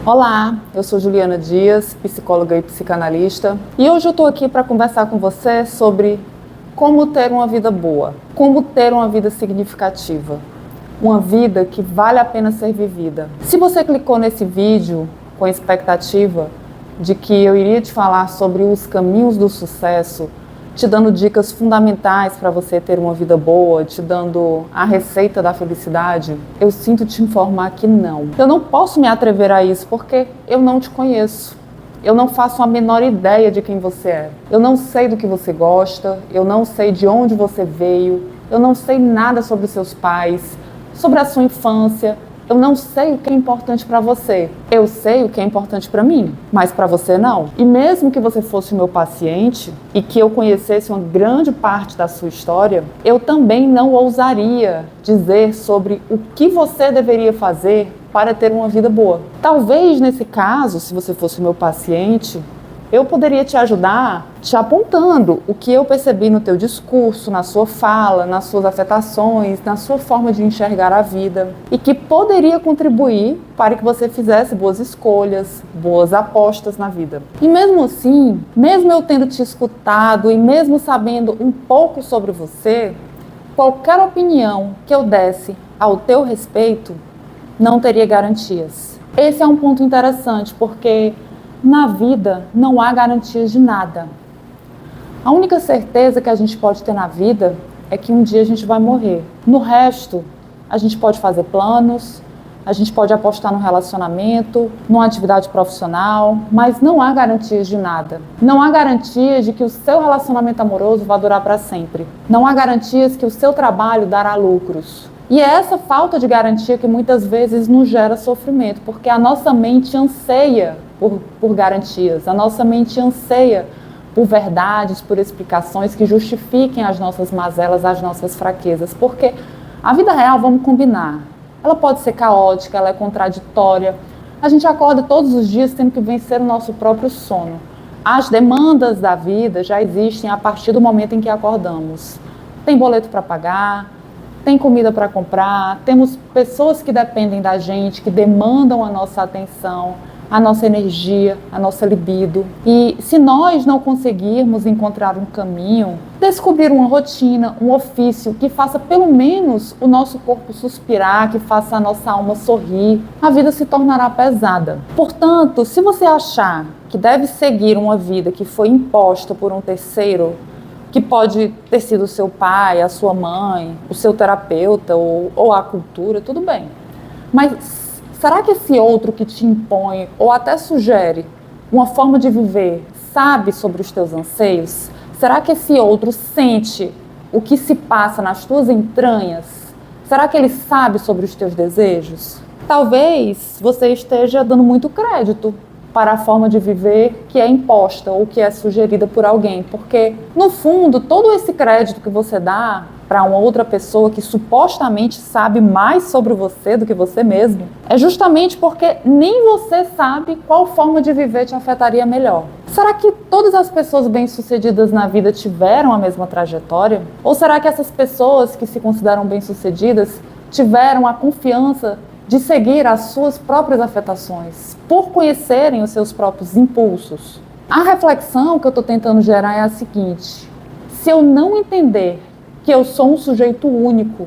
Olá, eu sou Juliana Dias, psicóloga e psicanalista, e hoje eu estou aqui para conversar com você sobre como ter uma vida boa, como ter uma vida significativa, uma vida que vale a pena ser vivida. Se você clicou nesse vídeo com a expectativa de que eu iria te falar sobre os caminhos do sucesso, te dando dicas fundamentais para você ter uma vida boa, te dando a receita da felicidade, eu sinto te informar que não. Eu não posso me atrever a isso porque eu não te conheço. Eu não faço a menor ideia de quem você é. Eu não sei do que você gosta, eu não sei de onde você veio, eu não sei nada sobre os seus pais, sobre a sua infância. Eu não sei o que é importante para você. Eu sei o que é importante para mim, mas para você não. E mesmo que você fosse o meu paciente e que eu conhecesse uma grande parte da sua história, eu também não ousaria dizer sobre o que você deveria fazer para ter uma vida boa. Talvez nesse caso, se você fosse o meu paciente, eu poderia te ajudar te apontando o que eu percebi no teu discurso, na sua fala, nas suas afetações, na sua forma de enxergar a vida e que poderia contribuir para que você fizesse boas escolhas, boas apostas na vida. E mesmo assim, mesmo eu tendo te escutado e mesmo sabendo um pouco sobre você, qualquer opinião que eu desse ao teu respeito não teria garantias. Esse é um ponto interessante porque na vida não há garantias de nada. A única certeza que a gente pode ter na vida é que um dia a gente vai morrer. No resto, a gente pode fazer planos, a gente pode apostar no relacionamento, numa atividade profissional, mas não há garantias de nada. Não há garantias de que o seu relacionamento amoroso vai durar para sempre. Não há garantias que o seu trabalho dará lucros. E é essa falta de garantia que muitas vezes nos gera sofrimento, porque a nossa mente anseia por garantias, a nossa mente anseia por verdades, por explicações que justifiquem as nossas mazelas, as nossas fraquezas, porque a vida real, vamos combinar, ela pode ser caótica, ela é contraditória, a gente acorda todos os dias tendo que vencer o nosso próprio sono. As demandas da vida já existem a partir do momento em que acordamos. Tem boleto para pagar, tem comida para comprar, temos pessoas que dependem da gente, que demandam a nossa atenção, a nossa energia, a nossa libido. E se nós não conseguirmos encontrar um caminho, descobrir uma rotina, um ofício que faça pelo menos o nosso corpo suspirar, que faça a nossa alma sorrir, a vida se tornará pesada. Portanto, se você achar que deve seguir uma vida que foi imposta por um terceiro, que pode ter sido o seu pai, a sua mãe, o seu terapeuta ou a cultura, tudo bem. Mas será que esse outro que te impõe ou até sugere uma forma de viver sabe sobre os teus anseios? Será que esse outro sente o que se passa nas tuas entranhas? Será que ele sabe sobre os teus desejos? Talvez você esteja dando muito crédito para a forma de viver que é imposta ou que é sugerida por alguém, porque no fundo todo esse crédito que você dá para uma outra pessoa que supostamente sabe mais sobre você do que você mesmo, é justamente porque nem você sabe qual forma de viver te afetaria melhor. Será que todas as pessoas bem-sucedidas na vida tiveram a mesma trajetória? Ou será que essas pessoas que se consideram bem-sucedidas tiveram a confiança de seguir as suas próprias afetações, por conhecerem os seus próprios impulsos? A reflexão que eu estou tentando gerar é a seguinte: se eu não entender que eu sou um sujeito único,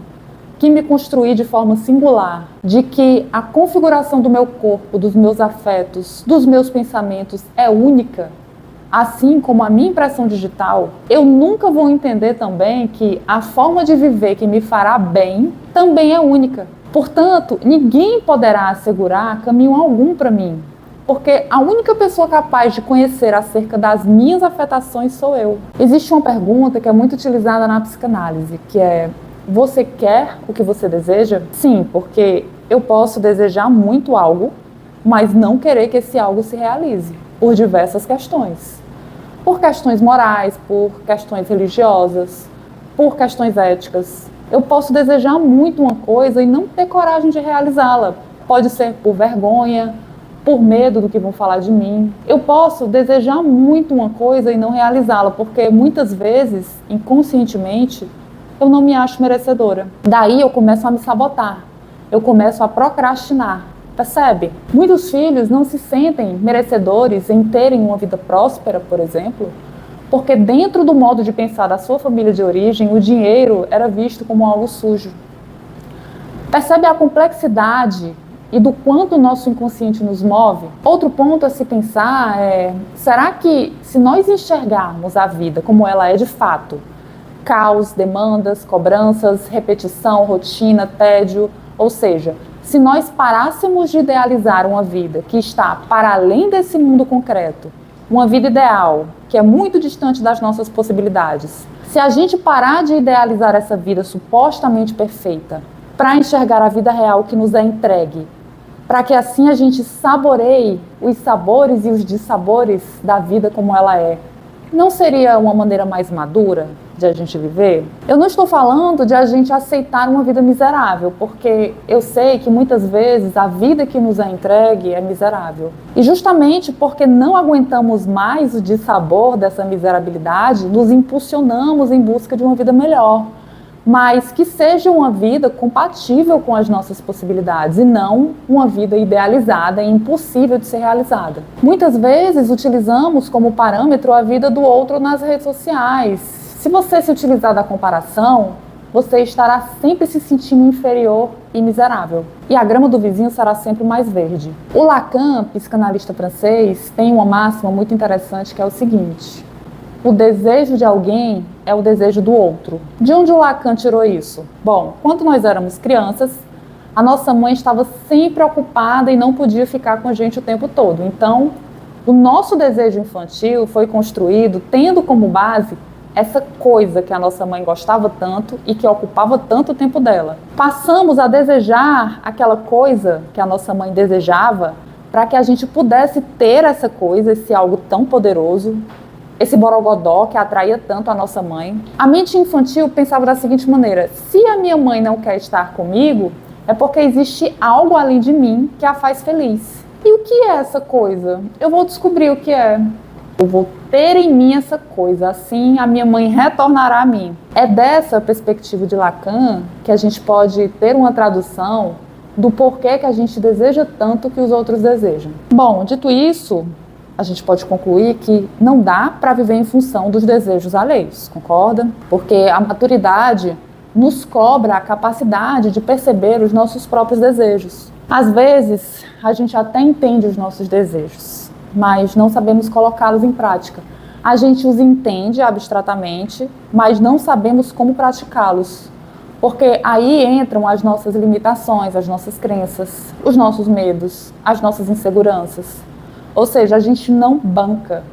que me construí de forma singular, de que a configuração do meu corpo, dos meus afetos, dos meus pensamentos é única, assim como a minha impressão digital, eu nunca vou entender também que a forma de viver que me fará bem também é única. Portanto, ninguém poderá assegurar caminho algum para mim, porque a única pessoa capaz de conhecer acerca das minhas afetações sou eu. Existe uma pergunta que é muito utilizada na psicanálise, que é: você quer o que você deseja? Sim, porque eu posso desejar muito algo, mas não querer que esse algo se realize, por diversas questões. Por questões morais, por questões religiosas, por questões éticas. Eu posso desejar muito uma coisa e não ter coragem de realizá-la. Pode ser por vergonha, por medo do que vão falar de mim. Eu posso desejar muito uma coisa e não realizá-la, porque muitas vezes, inconscientemente, eu não me acho merecedora. Daí eu começo a me sabotar. Eu começo a procrastinar. Percebe? Muitos filhos não se sentem merecedores em terem uma vida próspera, por exemplo, porque dentro do modo de pensar da sua família de origem, o dinheiro era visto como algo sujo. Percebe a complexidade e do quanto o nosso inconsciente nos move? Outro ponto a se pensar é, será que se nós enxergarmos a vida como ela é de fato, caos, demandas, cobranças, repetição, rotina, tédio, ou seja, se nós parássemos de idealizar uma vida que está para além desse mundo concreto, uma vida ideal, que é muito distante das nossas possibilidades, se a gente parar de idealizar essa vida supostamente perfeita, para enxergar a vida real que nos é entregue, para que assim a gente saboreie os sabores e os dissabores da vida como ela é, não seria uma maneira mais madura de a gente viver? Eu não estou falando de a gente aceitar uma vida miserável, porque eu sei que muitas vezes a vida que nos é entregue é miserável. E justamente porque não aguentamos mais o dissabor dessa miserabilidade, nos impulsionamos em busca de uma vida melhor, mas que seja uma vida compatível com as nossas possibilidades e não uma vida idealizada e impossível de ser realizada. Muitas vezes utilizamos como parâmetro a vida do outro nas redes sociais. Se você se utilizar da comparação, você estará sempre se sentindo inferior e miserável. E a grama do vizinho será sempre mais verde. O Lacan, psicanalista francês, tem uma máxima muito interessante que é o seguinte: o desejo de alguém é o desejo do outro. De onde o Lacan tirou isso? Bom, quando nós éramos crianças, a nossa mãe estava sempre ocupada e não podia ficar com a gente o tempo todo. Então, o nosso desejo infantil foi construído tendo como base essa coisa que a nossa mãe gostava tanto e que ocupava tanto o tempo dela. Passamos a desejar aquela coisa que a nossa mãe desejava para que a gente pudesse ter essa coisa, esse algo tão poderoso, esse borogodó que atraía tanto a nossa mãe. A mente infantil pensava da seguinte maneira: se a minha mãe não quer estar comigo, é porque existe algo além de mim que a faz feliz. E o que é essa coisa? Eu vou descobrir o que é. Eu vou ter em mim essa coisa, assim a minha mãe retornará a mim. É dessa perspectiva de Lacan que a gente pode ter uma tradução do porquê que a gente deseja tanto que os outros desejam. Bom, dito isso, a gente pode concluir que não dá para viver em função dos desejos alheios, concorda? Porque a maturidade nos cobra a capacidade de perceber os nossos próprios desejos. Às vezes, a gente até entende os nossos desejos, mas não sabemos colocá-los em prática. A gente os entende abstratamente, mas não sabemos como praticá-los. Porque aí entram as nossas limitações, as nossas crenças, os nossos medos, as nossas inseguranças. Ou seja, a gente não banca,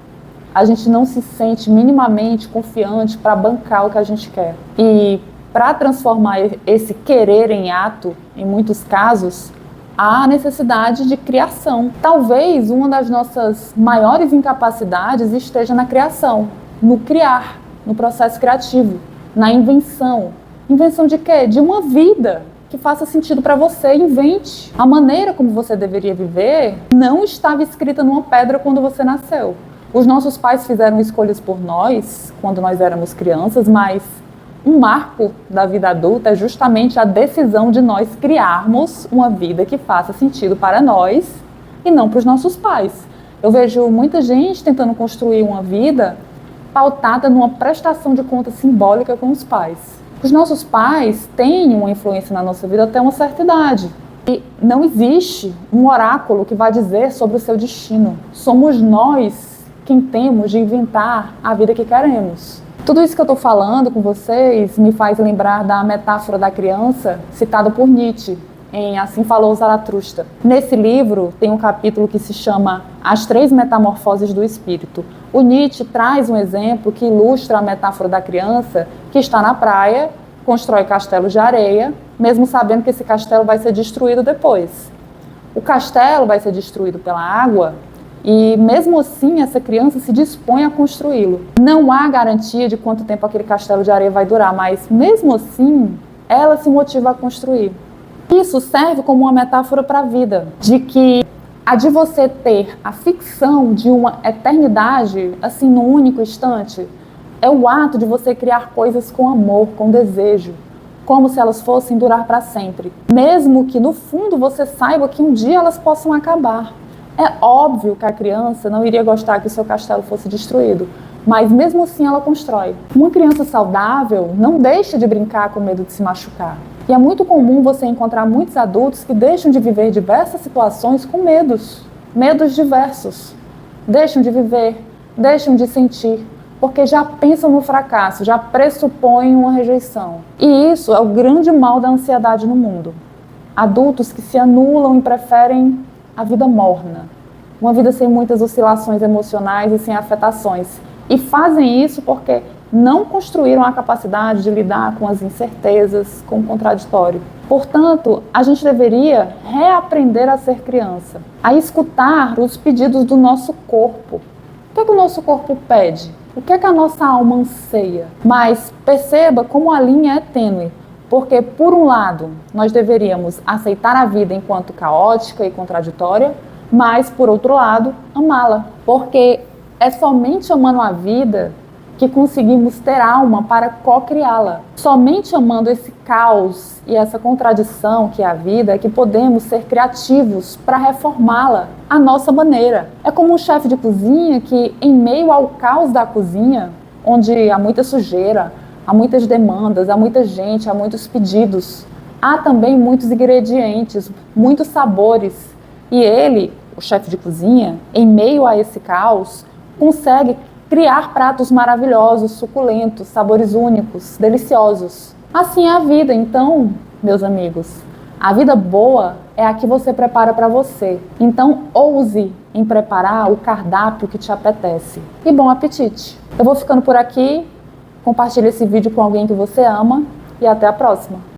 a gente não se sente minimamente confiante para bancar o que a gente quer. E para transformar esse querer em ato, em muitos casos, há necessidade de criação. Talvez uma das nossas maiores incapacidades esteja na criação, no criar, no processo criativo, na invenção. Invenção de quê? De uma vida que faça sentido para você. Invente. A maneira como você deveria viver não estava escrita numa pedra quando você nasceu. Os nossos pais fizeram escolhas por nós quando nós éramos crianças, mas um marco da vida adulta é justamente a decisão de nós criarmos uma vida que faça sentido para nós e não para os nossos pais. Eu vejo muita gente tentando construir uma vida pautada numa prestação de conta simbólica com os pais. Os nossos pais têm uma influência na nossa vida até uma certa idade. E não existe um oráculo que vai dizer sobre o seu destino. Somos nós quem temos de inventar a vida que queremos. Tudo isso que eu estou falando com vocês me faz lembrar da metáfora da criança citada por Nietzsche em Assim Falou Zaratustra. Nesse livro tem um capítulo que se chama As Três Metamorfoses do Espírito. O Nietzsche traz um exemplo que ilustra a metáfora da criança que está na praia, constrói castelos de areia, mesmo sabendo que esse castelo vai ser destruído depois. O castelo vai ser destruído pela água e mesmo assim essa criança se dispõe a construí-lo. Não há garantia de quanto tempo aquele castelo de areia vai durar, mas mesmo assim ela se motiva a construir. Isso serve como uma metáfora para a vida, de que a de você ter a ficção de uma eternidade, assim, num único instante, é o ato de você criar coisas com amor, com desejo. como se elas fossem durar para sempre, mesmo que no fundo você saiba que um dia elas possam acabar. É óbvio que a criança não iria gostar que o seu castelo fosse destruído, mas mesmo assim ela constrói. Uma criança saudável não deixa de brincar com medo de se machucar. E é muito comum você encontrar muitos adultos que deixam de viver diversas situações com medos diversos. Deixam de viver, deixam de sentir, porque já pensam no fracasso, já pressupõem uma rejeição. E isso é o grande mal da ansiedade no mundo. Adultos que se anulam e preferem a vida morna, uma vida sem muitas oscilações emocionais e sem afetações. E fazem isso porque não construíram a capacidade de lidar com as incertezas, com o contraditório. Portanto, a gente deveria reaprender a ser criança, a escutar os pedidos do nosso corpo. O que o nosso corpo pede? O que a nossa alma anseia? Mas perceba como a linha é tênue, porque, por um lado, nós deveríamos aceitar a vida enquanto caótica e contraditória, mas, por outro lado, amá-la. Porque é somente amando a vida que conseguimos ter alma para co-criá-la. Somente amando esse caos e essa contradição que é a vida é que podemos ser criativos para reformá-la à nossa maneira. É como um chefe de cozinha que, em meio ao caos da cozinha, onde há muita sujeira, há muitas demandas, há muita gente, há muitos pedidos, há também muitos ingredientes, muitos sabores. E ele, o chefe de cozinha, em meio a esse caos, consegue criar pratos maravilhosos, suculentos, sabores únicos, deliciosos. Assim é a vida. Então, meus amigos, a vida boa é a que você prepara para você. Então, ouse em preparar o cardápio que te apetece. E bom apetite! Eu vou ficando por aqui. Compartilhe esse vídeo com alguém que você ama e até a próxima.